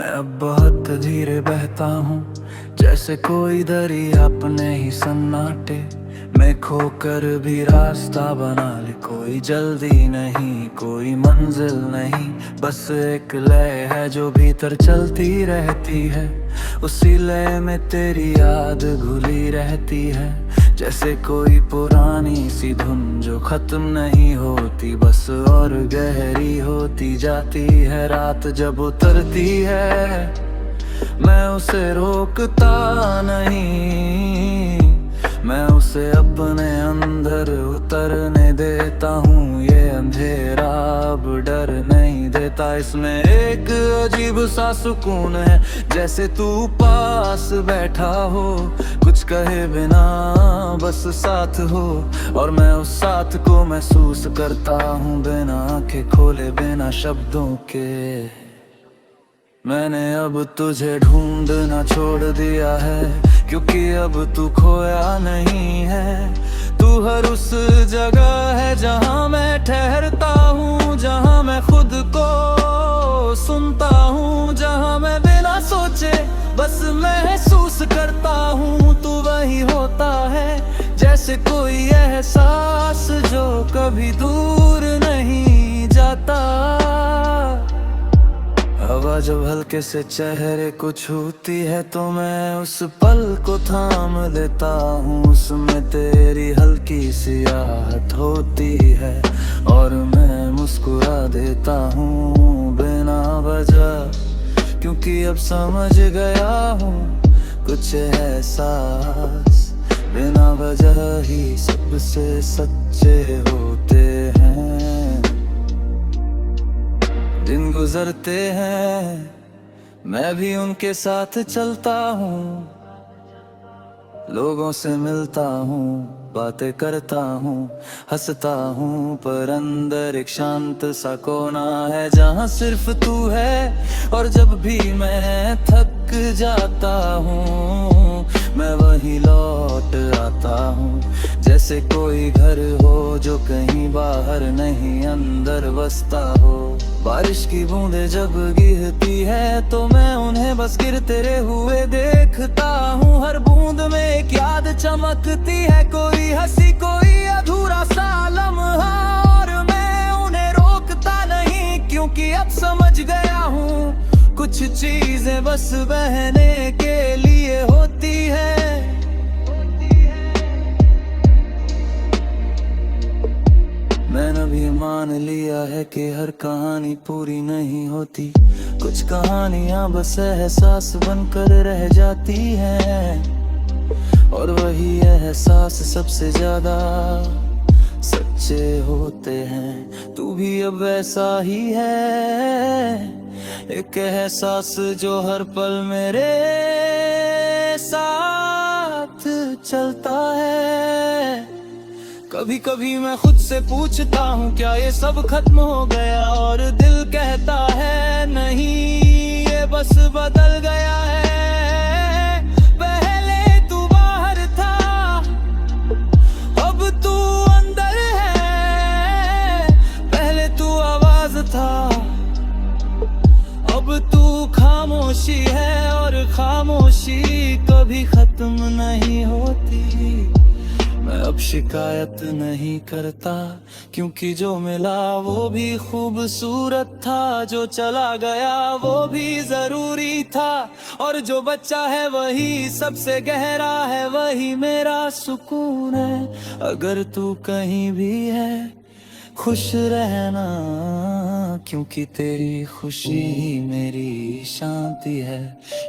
मैं अब बहुत धीरे बहता हूँ, जैसे कोई दरिया अपने ही सन्नाटे में खोकर भी रास्ता बना ले। कोई जल्दी नहीं, कोई मंजिल नहीं, बस एक लय है जो भीतर चलती रहती है। उसी लय में तेरी याद घुली रहती है, जैसे कोई पुरानी सी धुन जो खत्म नहीं होती, बस और गहरी होती जाती है। रात जब उतरती है मैं उसे रोकता नहीं, मैं उसे अपने अंदर उतरने देता हूँ। ये अंधेरा अब डर नहीं देता, इसमें एक अजीब सा सुकून है, जैसे तू पास बैठा हो, कुछ कहे बिना बस साथ हो। और मैं उस साथ को महसूस करता हूँ, बिना आंखें खोले, बिना शब्दों के। मैंने अब तुझे ढूंढना छोड़ दिया है, क्योंकि अब तू खोया नहीं है। तू हर उस जगह है जहाँ मैं ठहरता हूँ, जहाँ मैं खुद को सुनता हूँ, जहाँ मैं बिना सोचे बस महसूस करता हूँ। तू वही होता है जैसे कोई एहसास जो कभी दूर नहीं जाता। हवा जब हल्के से चेहरे को छूती है तो मैं उस पल को थाम लेता हूँ। उसमें तेरी हल्की सी आहट होती है और मैं मुस्कुरा देता हूँ बिना वजह, क्योंकि अब समझ गया हूँ कुछ एहसास बिना वजह ही सबसे सच्चे होते हैं। दिन गुजरते हैं मैं भी उनके साथ चलता हूँ, लोगों से मिलता हूँ, बातें करता हूँ, हंसता हूँ, पर अंदर एक शांत सा कोना है जहाँ सिर्फ तू है। और जब भी मैं थक जाता हूँ मैं वहीं लौट आता हूँ, जैसे कोई घर हो जो कहीं बाहर नहीं अंदर बसता हो। बारिश की बूंदें जब गिरती है तो मैं उन्हें बस गिरते हुए देखता हूँ। हर बूंद में एक याद चमकती है, कोई हंसी, कोई अधूरा सा लम्हा, और मैं उन्हें रोकता नहीं, क्योंकि अब समझ गया हूँ कुछ चीजें बस बहने के लिए होती है। मैंने भी मान लिया है कि हर कहानी पूरी नहीं होती, कुछ कहानियां बस एहसास बनकर रह जाती हैं, और वही एहसास सबसे ज्यादा सच्चे होते हैं। तू भी अब वैसा ही है, एक एहसास जो हर पल मेरे साथ चलता है। कभी कभी मैं खुद से पूछता हूँ क्या ये सब खत्म हो गया, और दिल कहता है नहीं, ये बस बदल गया है। पहले तू बाहर था, अब तू अंदर है। पहले तू आवाज था, अब तू खामोशी है, और खामोशी कभी खत्म नहीं होती। मैं अब शिकायत नहीं करता, क्योंकि जो मिला वो भी खूबसूरत था, जो चला गया वो भी जरूरी था, और जो बच्चा है वही सबसे गहरा है, वही मेरा सुकून है। अगर तू कहीं भी है खुश रहना, क्योंकि तेरी खुशी ही मेरी शांति है।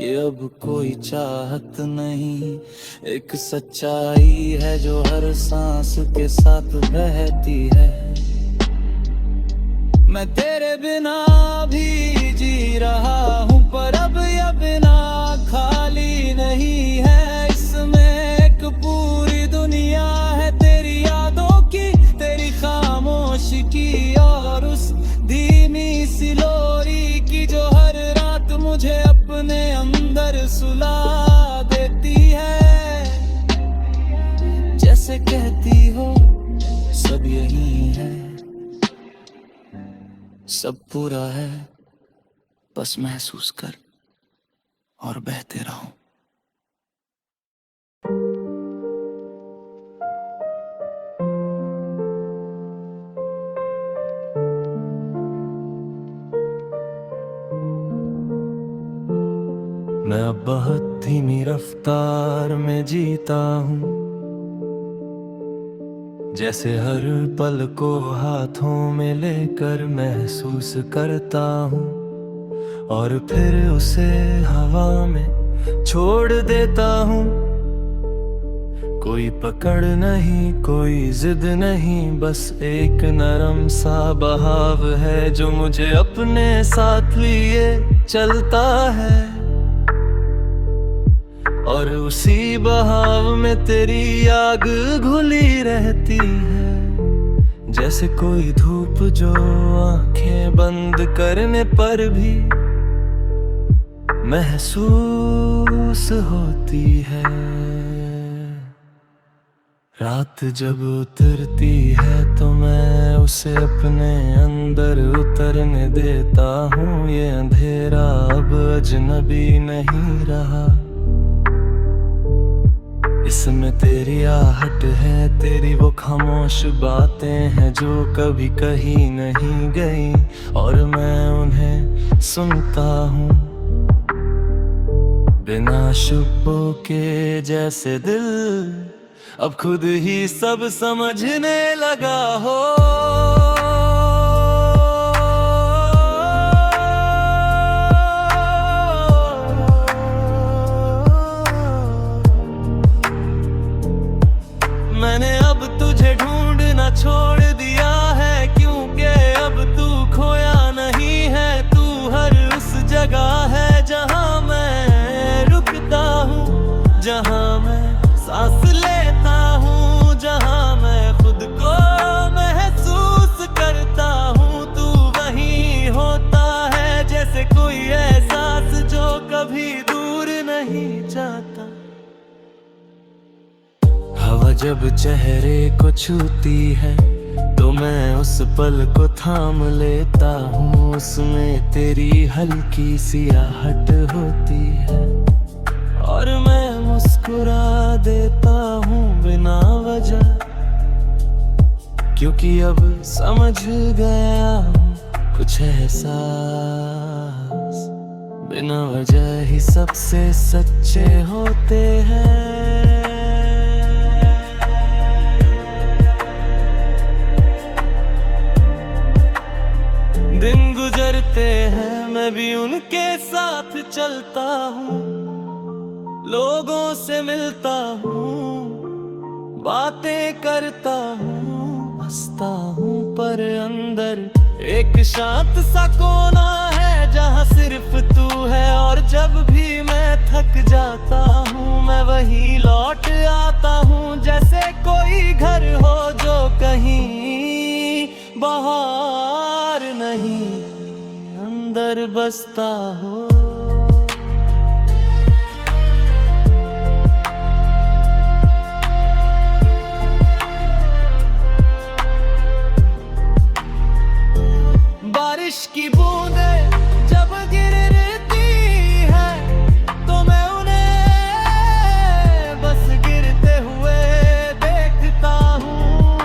ये अब कोई चाहत नहीं, एक सच्चाई है जो हर सांस के साथ बहती है। मैं तेरे बिना भी जी रहा हूँ, पर अब ये बिना खाली नहीं है। इसमें एक पूरी दुनिया है तेरी यादों की, तेरी खामोशी की, और उस धीमी सी लोरी की जो हर रात मुझे अपने अंदर सुला देती है। जैसे कहती हो सब यही है, सब पूरा है, बस महसूस कर। और बहते रहो। मैं अब बहुत धीमी रफ्तार में जीता हूँ, जैसे हर पल को हाथों में लेकर महसूस करता हूँ और फिर उसे हवा में छोड़ देता हूँ। कोई पकड़ नहीं, कोई जिद नहीं, बस एक नरम सा बहाव है जो मुझे अपने साथ लिए चलता है। और उसी बहाव में तेरी आग घुली रहती है, जैसे कोई धूप जो आंखें बंद करने पर भी महसूस होती है। रात जब उतरती है तो मैं उसे अपने अंदर उतरने देता हूँ। ये अंधेरा अब अजनबी नहीं रहा, इसमें तेरी आहट है, तेरी वो खामोश बातें हैं जो कभी कही नहीं गई और मैं उन्हें सुनता हूँ। बिना शुब्बों के जैसे दिल अब खुद ही सब समझने लगा हो। मैंने अब तुझे ढूंढना छोड़ दिया है, क्योंकि अब तू खोया नहीं है। तू हर उस जगह है जहां मैं रुकता हूँ, जहां मैं सांस लेता हूँ, जहां मैं खुद को महसूस करता हूँ। तू वहीं होता है जैसे कोई एहसास जो कभी दूर नहीं जाता। हवा जब चेहरे को छूती है तो मैं उस पल को थाम लेता हूँ। उसमें तेरी हल्की सी आहट होती है और मैं मुस्कुरा देता हूँ बिना वजह, क्योंकि अब समझ गया हूँ कुछ एहसास बिना वजह ही सबसे सच्चे होते हैं। दिन गुजरते हैं मैं भी उनके साथ चलता हूँ, लोगों से मिलता हूँ, बातें करता हूँ, हंसता हूँ, पर अंदर एक शांत सा कोना है जहाँ सिर्फ तू है। और जब भी मैं थक जाता हूँ मैं वही लौट आता हूँ, जैसे कोई घर हो जो कहीं बाहर नहीं अंदर बसता हो। बारिश की बूंदें जब गिरती है तो मैं उन्हें बस गिरते हुए देखता हूँ।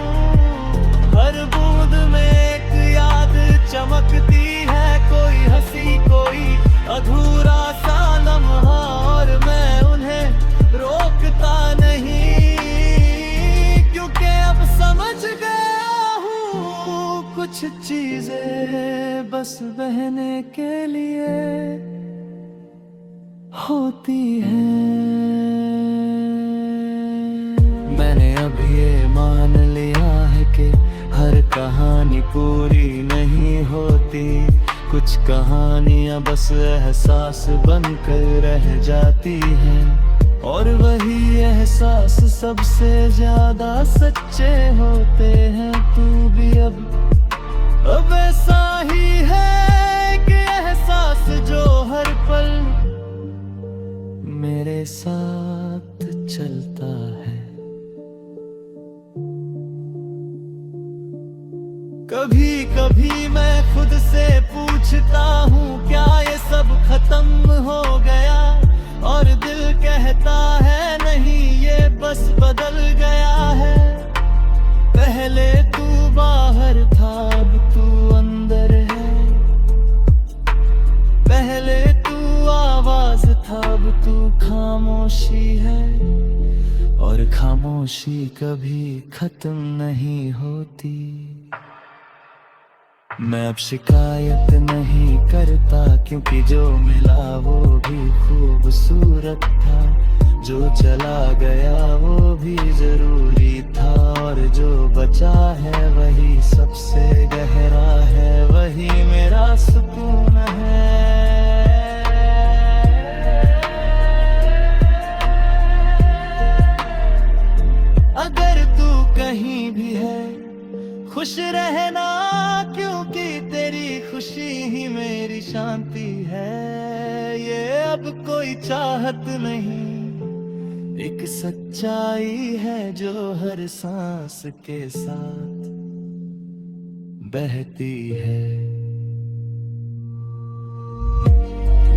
हर बूंद में एक याद चमकती है, कोई हंसी कोई अधूरा सा लम्हा, और मैं उन्हें रोकता नहीं, क्योंकि अब समझ गया हूँ कुछ चीजें बस बहने के लिए होती हैं। मैंने अब ये मान लिया है कि हर कहानी पूरी नहीं होती, कुछ कहानियां बस एहसास बनकर रह जाती हैं और वही एहसास सबसे ज्यादा सच्चे होते हैं। तू भी अब ऐसा ही है कि एहसास जो हर पल मेरे साथ चलता है। कभी कभी मैं खुद से पूछता हूँ क्या ये सब खत्म हो गया, खामोशी है, और खामोशी कभी खत्म नहीं होती। मैं अब शिकायत नहीं करता, क्योंकि जो मिला वो भी खूबसूरत था। जो चला गया वो भी जरूरी था, और जो बचा है वही सबसे गहरा है, वही मेरा सुकून है। अगर तू कहीं भी है, खुश रहना, क्योंकि तेरी खुशी ही मेरी शांति है। ये अब कोई चाहत नहीं, एक सच्चाई है जो हर सांस के साथ बहती है।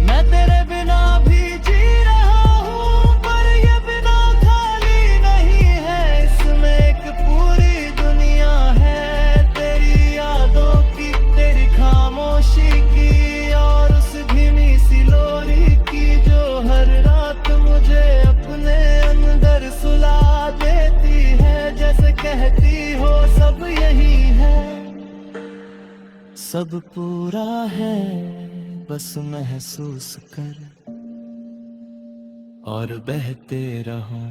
मैं तेरे बिना भी जी रहा हूँ, पर ये बिना खाली नहीं है। इसमें एक पूरी दुनिया है, तेरी यादों की, तेरी खामोशी की, और उस धीमी सी लोरी की, जो हर रात मुझे अपने अंदर सुला देती है। जैसे कहती हो सब यही है, सब पूरा है, बस महसूस कर और बहते रहो।